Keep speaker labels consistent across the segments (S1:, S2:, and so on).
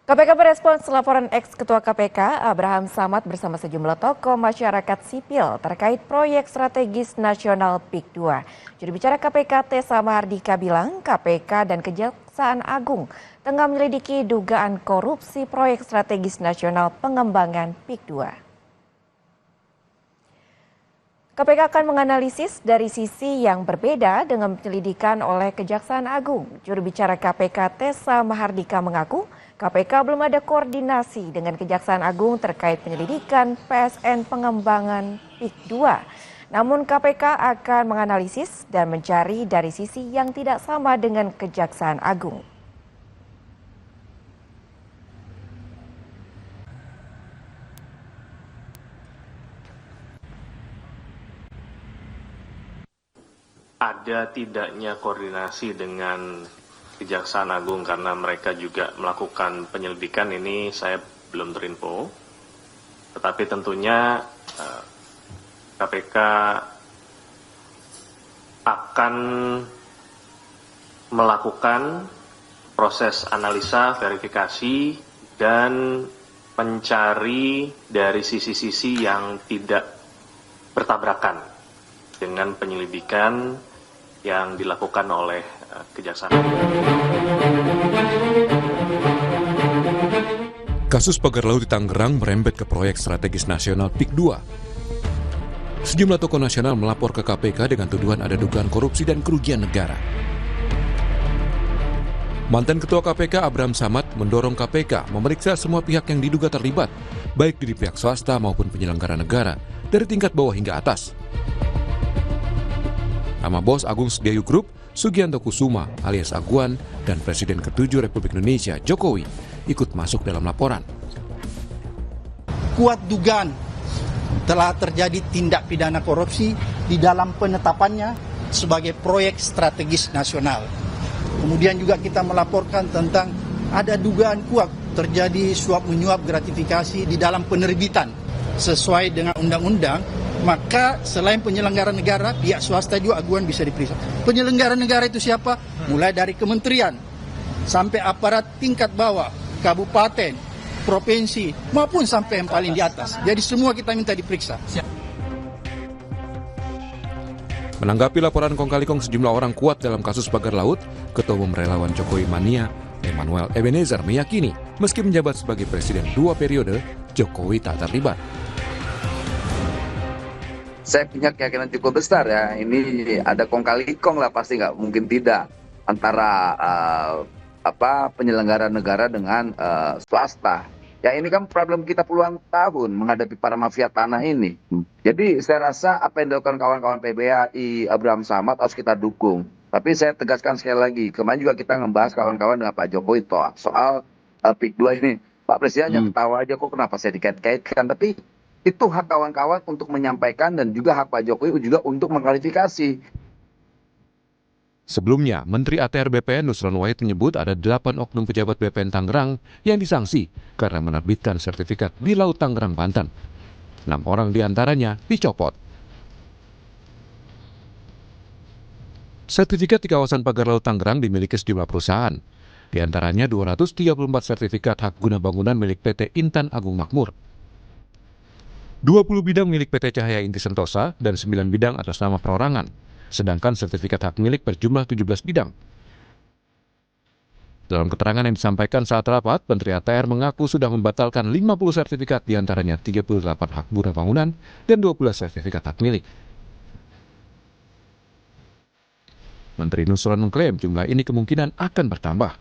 S1: KPK merespons laporan ex-ketua KPK Abraham Samad bersama sejumlah tokoh masyarakat sipil terkait proyek strategis nasional PIK 2. Juru bicara KPK Tessa Mahardika bilang KPK dan Kejaksaan Agung tengah menyelidiki dugaan korupsi proyek strategis nasional pengembangan PIK 2. KPK akan menganalisis dari sisi yang berbeda dengan penyelidikan oleh Kejaksaan Agung. Juru bicara KPK Tessa Mahardika mengaku KPK belum ada koordinasi dengan Kejaksaan Agung terkait penyelidikan PSN pengembangan PIK 2. Namun KPK akan menganalisis dan mencari dari sisi yang tidak sama dengan Kejaksaan Agung.
S2: Ada tidaknya koordinasi dengan Kejaksaan Agung karena mereka juga melakukan penyelidikan ini saya belum terinfo. Tetapi tentunya KPK akan melakukan proses analisa, verifikasi, dan mencari dari sisi-sisi yang tidak bertabrakan dengan penyelidikan yang dilakukan oleh Kejaksaan.
S3: Kasus pagar laut di Tangerang merembet ke proyek strategis nasional PIK 2. Sejumlah tokoh nasional melapor ke KPK dengan tuduhan ada dugaan korupsi dan kerugian negara. Mantan Ketua KPK Abraham Samad mendorong KPK memeriksa semua pihak yang diduga terlibat, baik dari pihak swasta maupun penyelenggara negara, dari tingkat bawah hingga atas. Nama bos Agung Setiayu Group, Sugianto Kusuma alias Aguan, dan Presiden ke-7 Republik Indonesia, Jokowi, ikut masuk dalam laporan.
S4: Kuat dugaan telah terjadi tindak pidana korupsi di dalam penetapannya sebagai proyek strategis nasional. Kemudian juga kita melaporkan tentang ada dugaan kuat terjadi suap menyuap gratifikasi di dalam penerbitan sesuai dengan undang-undang. Maka selain penyelenggara negara, pihak swasta juga aguan bisa diperiksa. Penyelenggara negara itu siapa? Mulai dari kementerian sampai aparat tingkat bawah, kabupaten, provinsi, maupun sampai yang paling di atas. Jadi semua kita minta diperiksa.
S3: Menanggapi laporan kong kali kong sejumlah orang kuat dalam kasus pagar laut, Ketua Umum Relawan Jokowi Mania, Emmanuel Ebenezer meyakini meski menjabat sebagai presiden 2 periode, Jokowi tak terlibat.
S5: Saya punya keyakinan cukup besar ya, ini ada kong kali kong lah, pasti nggak mungkin tidak antara penyelenggara negara dengan swasta. Ya ini kan problem kita puluhan tahun menghadapi para mafia tanah ini. Jadi saya rasa apa yang dilakukan kawan-kawan PBAI, Abraham Samad harus kita dukung. Tapi saya tegaskan sekali lagi, kemarin juga kita membahas kawan-kawan dengan Pak Jokowi soal PIK 2 ini. Pak Presiden hanya ketawa aja, kok kenapa saya dikait-kaitkan, tapi itu hak kawan-kawan untuk menyampaikan dan juga hak Pak Jokowi juga untuk mengklarifikasi.
S3: Sebelumnya, Menteri ATR BPN Nusron Wahid menyebut ada 8 oknum pejabat BPN Tangerang yang disanksi karena menerbitkan sertifikat di Laut Tangerang, Banten. 6 orang diantaranya dicopot. Sertifikat di kawasan pagar Laut Tangerang dimiliki sejumlah perusahaan. Di antaranya 234 sertifikat hak guna bangunan milik PT Intan Agung Makmur. 20 bidang milik PT Cahaya Inti Sentosa dan 9 bidang atas nama perorangan, sedangkan sertifikat hak milik berjumlah 17 bidang. Dalam keterangan yang disampaikan saat rapat, Menteri ATR mengaku sudah membatalkan 50 sertifikat, diantaranya 38 hak guna bangunan dan 12 sertifikat hak milik. Menteri Nusron mengklaim jumlah ini kemungkinan akan bertambah.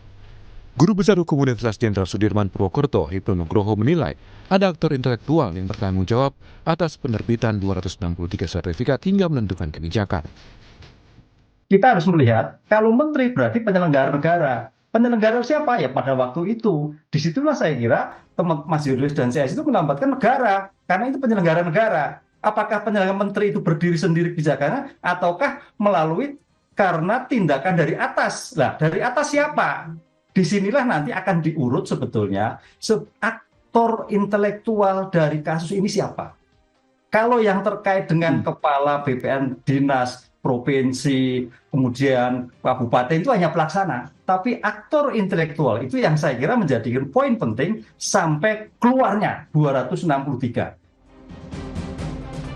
S3: Guru Besar Hukum Universitas Jenderal Sudirman Purwokerto, Hipnu Nugroho menilai ada aktor intelektual yang bertanggung jawab atas penerbitan 263 sertifikat hingga menentukan kebijakan.
S6: Kita harus melihat kalau menteri berarti penyelenggara negara. Penyelenggara siapa? Ya pada waktu itu. Disitulah saya kira teman Mas Yulis dan saya itu menambatkan negara. Karena itu penyelenggara negara. Apakah penyelenggara menteri itu berdiri sendiri kebijakannya ataukah melalui karena tindakan dari atas? Nah, dari atas siapa? Disinilah nanti akan diurut sebetulnya aktor intelektual dari kasus ini siapa. Kalau yang terkait dengan kepala BPN Dinas provinsi, kemudian kabupaten itu hanya pelaksana. Tapi aktor intelektual itu yang saya kira menjadikan poin penting sampai keluarnya 263.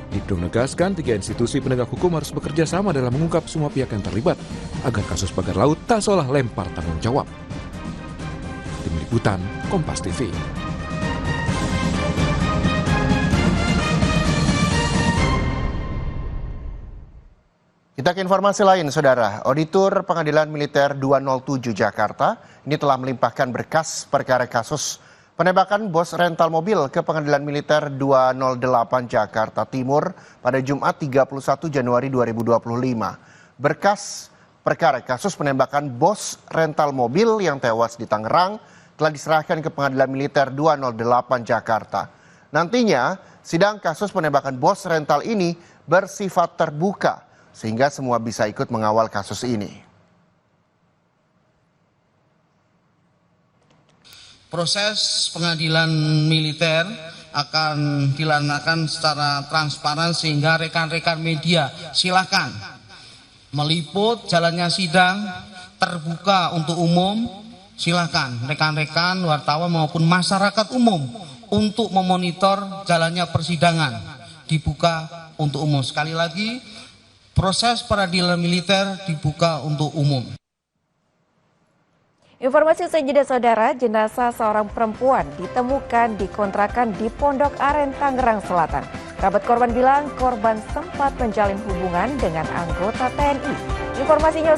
S3: Ibnu menegaskan 3 institusi penegak hukum harus bekerja sama dalam mengungkap semua pihak yang terlibat agar kasus pagar laut tak seolah lempar tanggung jawab. Tim Liputan, Kompas TV.
S7: Kita ke informasi lain, Saudara. Auditor Pengadilan Militer 207 Jakarta ini telah melimpahkan berkas perkara kasus penembakan bos rental mobil ke Pengadilan Militer 208 Jakarta Timur pada Jumat 31 Januari 2025. Berkas perkara kasus penembakan bos rental mobil yang tewas di Tangerang telah diserahkan ke Pengadilan Militer 208 Jakarta. Nantinya, sidang kasus penembakan bos rental ini bersifat terbuka, sehingga semua bisa ikut mengawal kasus ini.
S8: Proses pengadilan militer akan dilaksanakan secara transparan sehingga rekan-rekan media silakan meliput jalannya sidang terbuka untuk umum. Silakan rekan-rekan wartawan maupun masyarakat umum untuk memonitor jalannya persidangan dibuka untuk umum. Sekali lagi, proses peradilan militer dibuka untuk umum.
S1: Informasi selanjutnya, Saudara, jenazah seorang perempuan ditemukan di kontrakan di Pondok Aren, Tangerang Selatan. Kerabat korban bilang korban sempat menjalin hubungan dengan anggota TNI. Informasinya